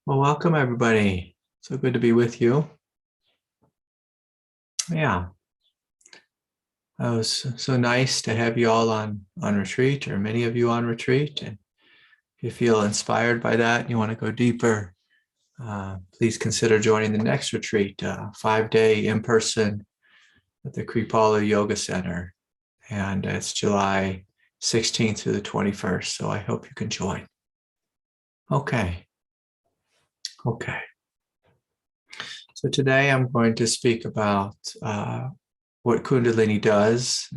Well, welcome everybody. So good to be with you. Yeah, it was so nice to have you all on retreat, or many of you on retreat. And if you feel inspired by that and you want to go deeper, please consider joining the next retreat, 5-day in person at the Kripalu Yoga Center. And it's July 16th through the 21st. So I hope you can join. Okay. So today I'm going to speak about what Kundalini does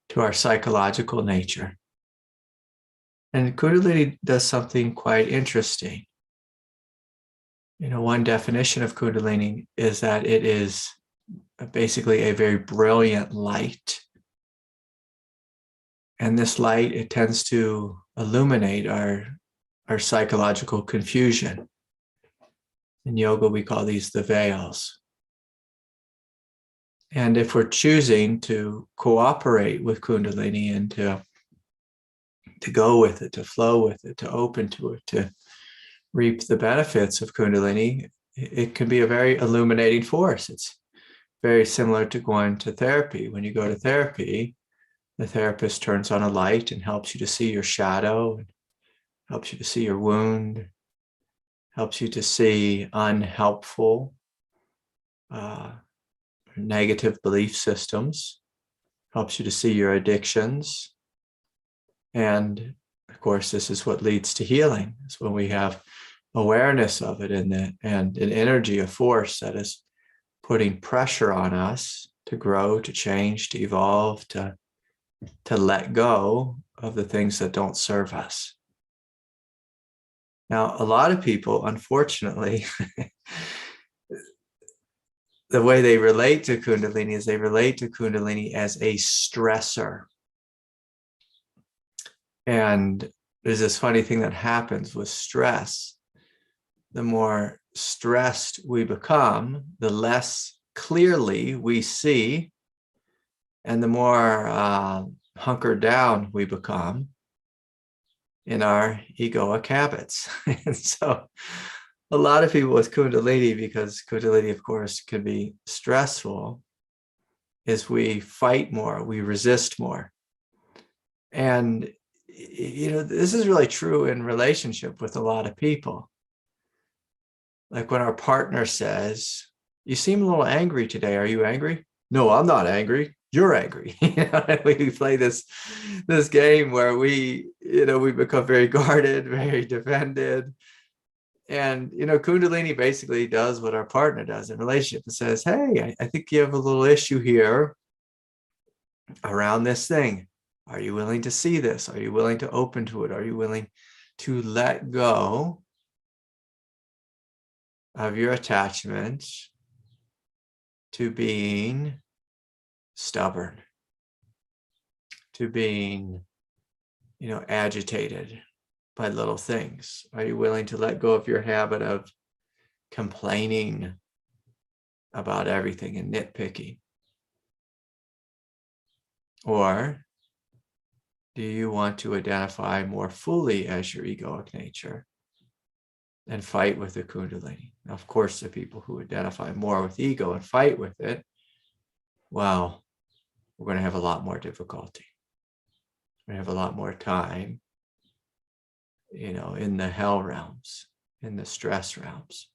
to our psychological nature. And Kundalini does something quite interesting. One definition of Kundalini is that it is basically a very brilliant light. And this light, it tends to illuminate our psychological confusion. In yoga, we call these the veils. And if we're choosing to cooperate with Kundalini and to go with it, to flow with it, to open to it, to reap the benefits of Kundalini, it can be a very illuminating force. It's very similar to going to therapy. When you go to therapy, the therapist turns on a light and helps you to see your shadow, helps you to see your wound, helps you to see unhelpful, negative belief systems, helps you to see your addictions. And of course, this is what leads to healing. It's when we have awareness of it and an energy, a force that is putting pressure on us to grow, to change, to evolve, to let go of the things that don't serve us. Now, a lot of people, unfortunately, the way they relate to Kundalini is they relate to Kundalini as a stressor. And there's this funny thing that happens with stress. The more stressed we become, the less clearly we see, and the more hunkered down we become in our egoic habits. And so a lot of people with Kundalini, because Kundalini, of course, can be stressful, is we fight more, we resist more. And this is really true in relationship with a lot of people. Like when our partner says, "You seem a little angry today. Are you angry?" "No, I'm not angry. You're angry." We play this game where we become very guarded, very defended. And Kundalini basically does what our partner does in relationship. It says, "Hey, I think you have a little issue here around this thing. Are you willing to see this? Are you willing to open to it? Are you willing to let go of your attachment to being stubborn, to being, agitated by little things? Are you willing to let go of your habit of complaining about everything and nitpicking? Or do you want to identify more fully as your egoic nature and fight with the Kundalini?" Now, of course, the people who identify more with ego and fight with it, well, we're going to have a lot more difficulty. We're going to have a lot more time, in the hell realms, in the stress realms.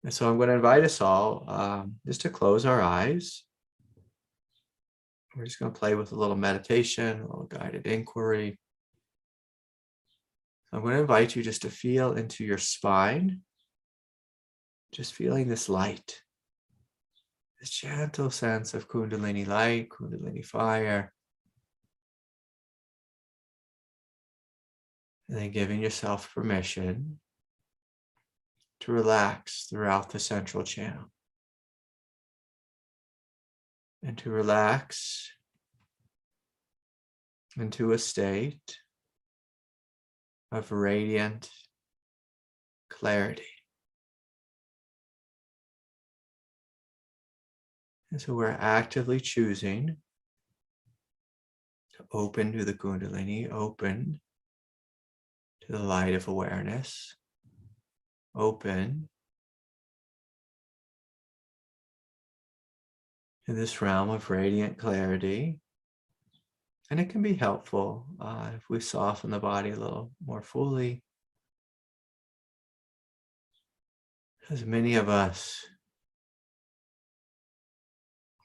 And so I'm going to invite us all just to close our eyes. We're just going to play with a little meditation, a little guided inquiry. I'm going to invite you just to feel into your spine, just feeling this light, this gentle sense of Kundalini light, Kundalini fire. And then giving yourself permission to relax throughout the central channel. And to relax into a state of radiant clarity. And so we're actively choosing to open to the Kundalini, open to the light of awareness. open in this realm of radiant clarity. And it can be helpful if we soften the body a little more fully. As many of us,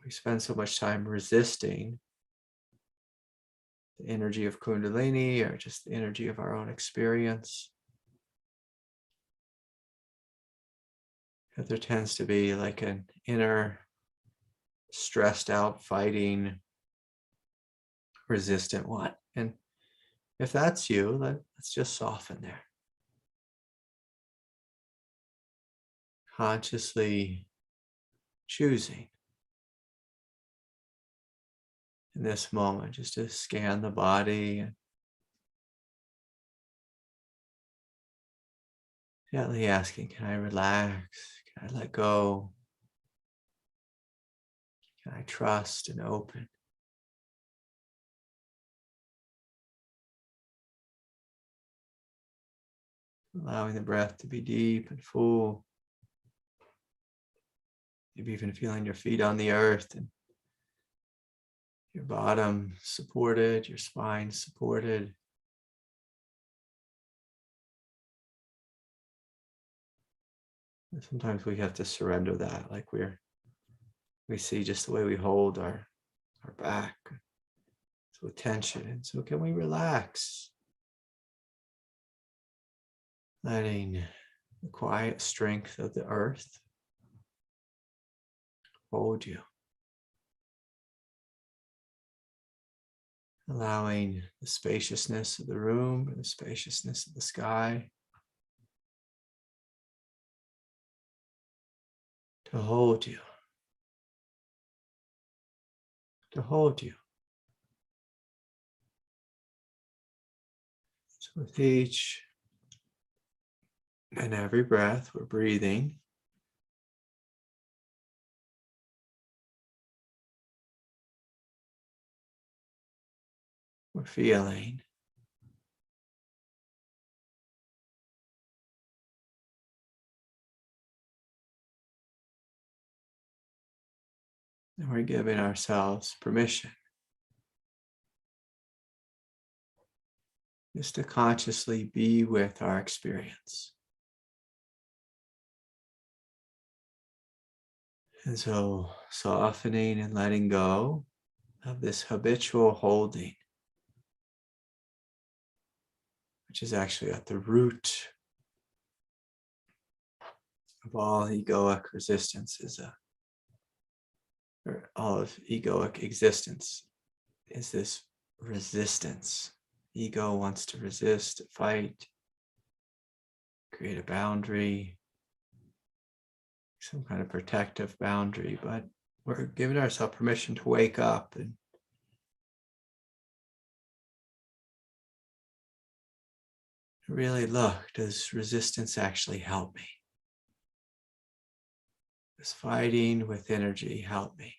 we spend so much time resisting the energy of Kundalini or just the energy of our own experience. That there tends to be like an inner stressed out, fighting, resistant one. And if that's you, let's just soften there. Consciously choosing in this moment just to scan the body and gently asking, can I relax? Can I let go? Can I trust and open? Allowing the breath to be deep and full. Maybe even feeling your feet on the earth and your bottom supported, your spine supported. And sometimes we have to surrender that, like we see just the way we hold our back. So tension. And so can we relax? Letting the quiet strength of the earth hold you. Allowing the spaciousness of the room and the spaciousness of the sky to hold you. To hold you. So with each and every breath, we're breathing. We're feeling. And we're giving ourselves permission just to consciously be with our experience. And so softening and letting go of this habitual holding, which is actually at the root of all egoic resistance, or all of egoic existence, is this resistance. Ego wants to resist, fight, create a boundary, some kind of protective boundary, but we're giving ourselves permission to wake up and really look, does resistance actually help me? Does fighting with energy help me?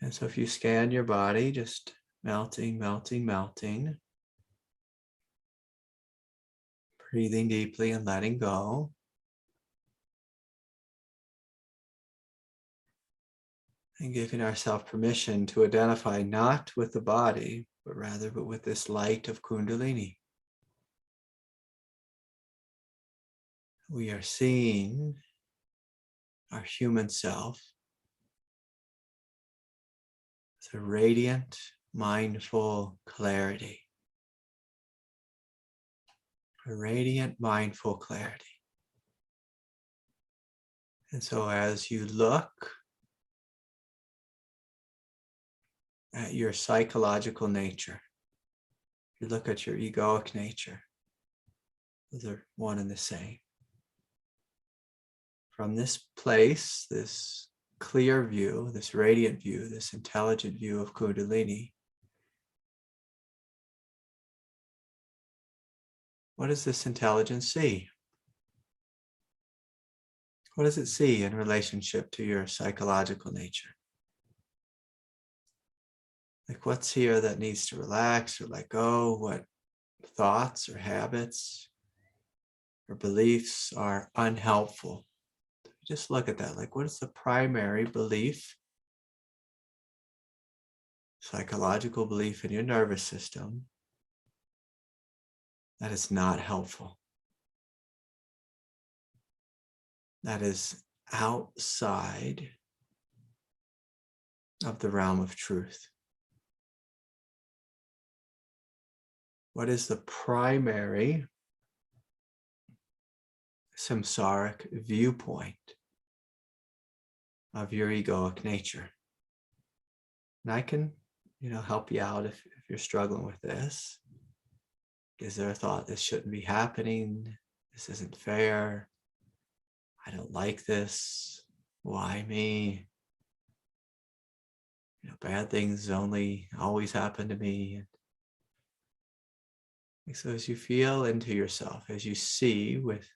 And so if you scan your body, just melting, melting, melting, breathing deeply and letting go. And giving ourselves permission to identify not with the body, but rather with this light of Kundalini. We are seeing our human self as a radiant, mindful clarity. A radiant, mindful clarity. And so as you look at your psychological nature, you look at your egoic nature, those are one and the same. From this place, this clear view, this radiant view, this intelligent view of Kundalini, what does this intelligence see? What does it see in relationship to your psychological nature? Like what's here that needs to relax or let go? What thoughts or habits or beliefs are unhelpful? Just look at that. Like what is the primary belief, psychological belief in your nervous system that is not helpful? That is outside of the realm of truth. What is the primary samsaric viewpoint of your egoic nature? And I can, help you out if you're struggling with this. Is there a thought, this shouldn't be happening? This isn't fair. I don't like this. Why me? Bad things only always happen to me. So as you feel into yourself, as you see with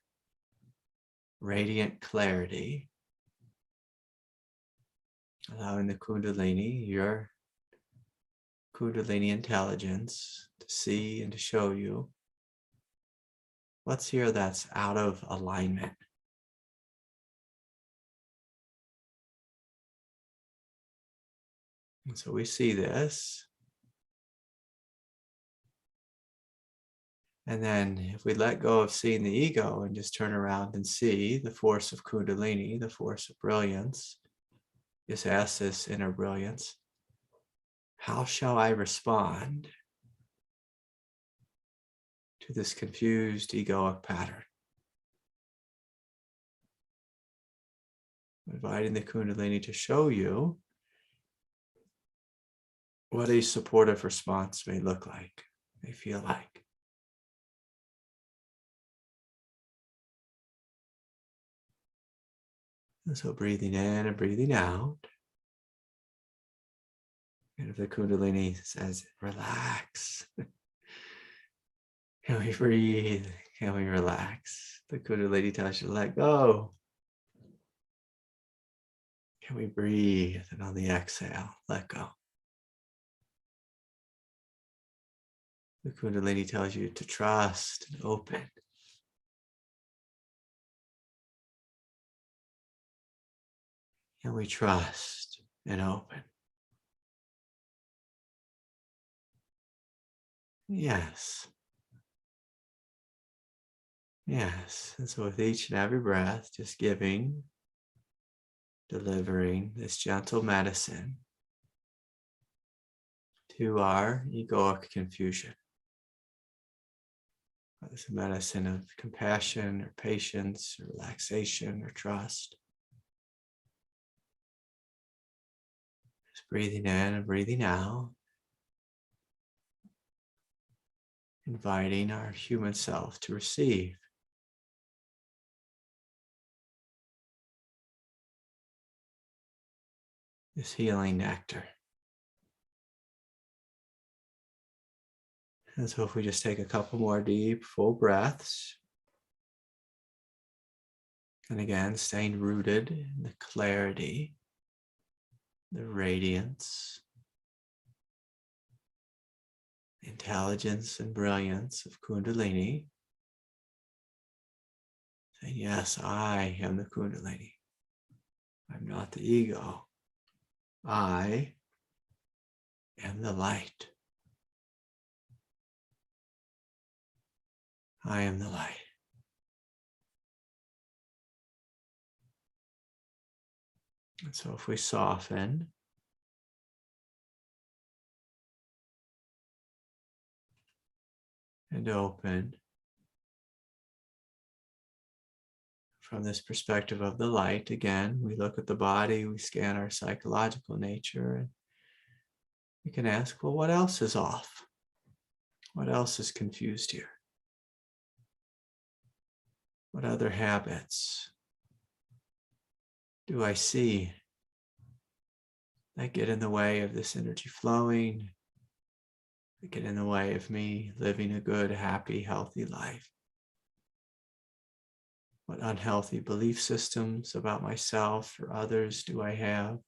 radiant clarity, allowing the Kundalini, your Kundalini intelligence, to see and to show you what's here that's out of alignment. And so we see this. And then if we let go of seeing the ego and just turn around and see the force of Kundalini, the force of brilliance, just ask this inner brilliance, how shall I respond to this confused egoic pattern? Inviting the Kundalini to show you what a supportive response may look like, may feel like. And so breathing in and breathing out. And if the Kundalini says, relax, can we breathe? Can we relax? The Kundalini tells you to let go. Can we breathe? And on the exhale, let go. The Kundalini tells you to trust and open. Can we trust and open? Yes. Yes. And so with each and every breath, just giving, delivering this gentle medicine to our egoic confusion. It's a medicine of compassion or patience or relaxation or trust. Just breathing in and breathing out. Inviting our human self to receive this healing nectar. And so if we just take a couple more deep, full breaths, and again, staying rooted in the clarity, the radiance, the intelligence and brilliance of Kundalini, saying, yes, I am the Kundalini. I'm not the ego. I am the light. I am the light. And so if we soften and open from this perspective of the light, again, we look at the body, we scan our psychological nature, and we can ask, well, what else is off? What else is confused here? What other habits do I see that get in the way of this energy flowing, that get in the way of me living a good, happy, healthy life? What unhealthy belief systems about myself or others do I have?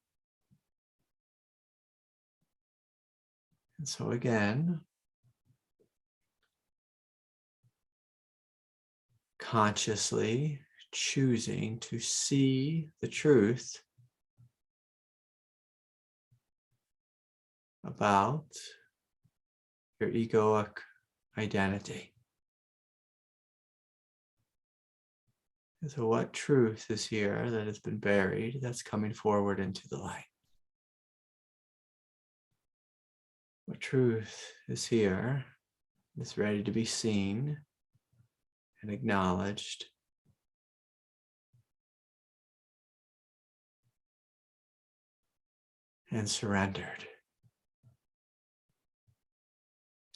And so again, consciously choosing to see the truth about your egoic identity. And so what truth is here that has been buried that's coming forward into the light? What truth is here that's ready to be seen and acknowledged and surrendered?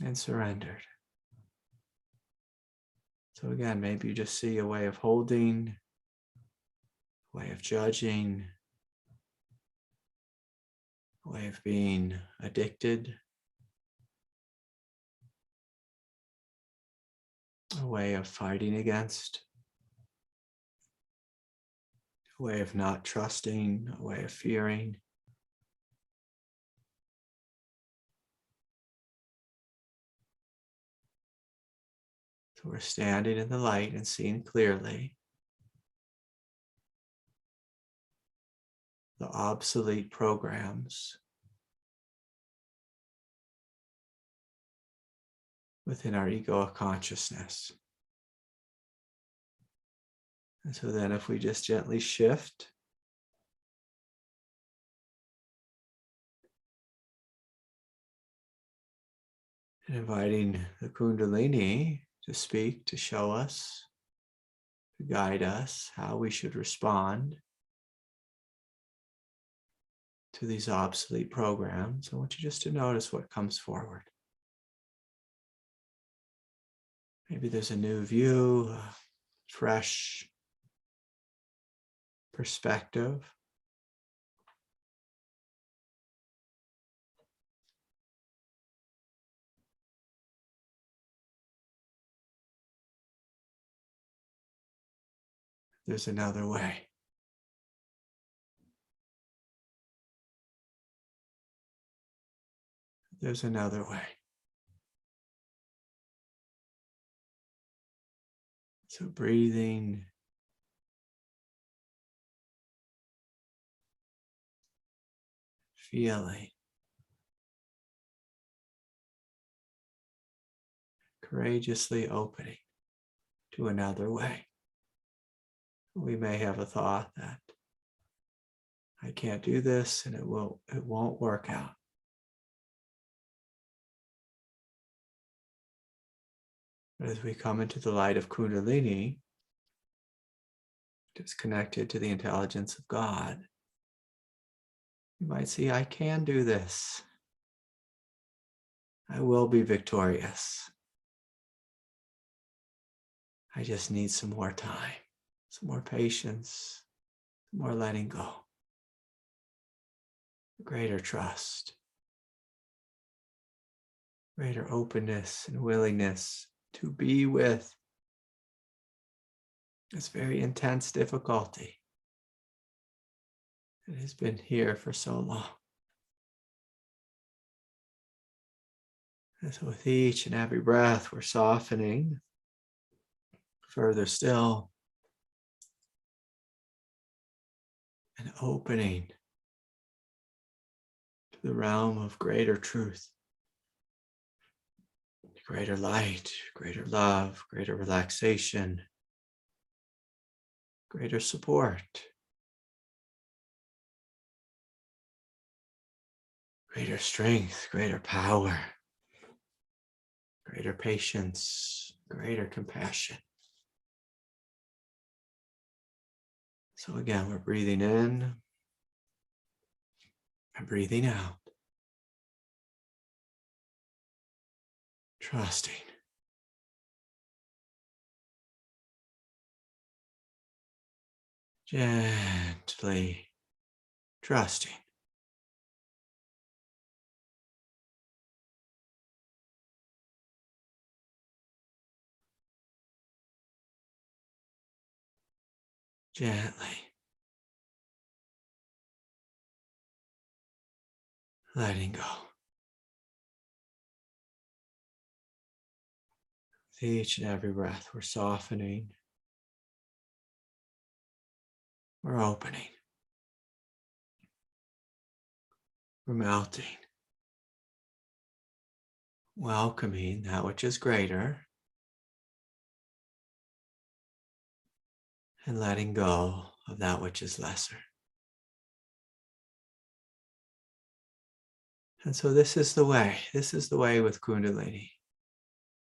And surrendered. So again, maybe you just see a way of holding, a way of judging, a way of being addicted, a way of fighting against, a way of not trusting, a way of fearing. So we're standing in the light and seeing clearly the obsolete programs within our egoic consciousness. And so then if we just gently shift and inviting the Kundalini to speak, to show us, to guide us how we should respond to these obsolete programs, I want you just to notice what comes forward. Maybe there's a new view, a fresh perspective. There's another way. There's another way. So breathing, feeling, courageously opening to another way. We may have a thought that I can't do this and it won't work out. But as we come into the light of Kundalini, it's connected to the intelligence of God. You might see, I can do this. I will be victorious. I just need some more time, some more patience, some more letting go, greater trust, greater openness and willingness to be with this very intense difficulty that has been here for so long. And so with each and every breath, we're softening further still and opening to the realm of greater truth, greater light, greater love, greater relaxation, greater support, greater strength, greater power, greater patience, greater compassion. So again, we're breathing in and breathing out, trusting, gently trusting. Gently letting go. With each and every breath, we're softening, we're opening, we're melting, welcoming that which is greater, and letting go of that which is lesser. And so this is the way. This is the way with Kundalini.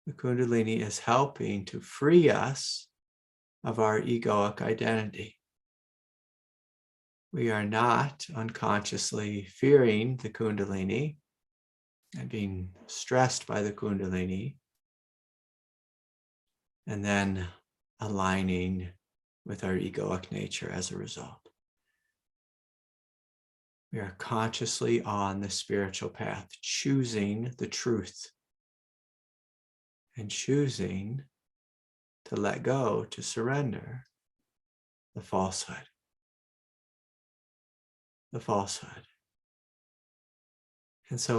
The Kundalini is helping to free us of our egoic identity. We are not unconsciously fearing the Kundalini and being stressed by the Kundalini, and then aligning with our egoic nature as a result. We are consciously on the spiritual path, choosing the truth and choosing to let go, to surrender the falsehood. The falsehood. And so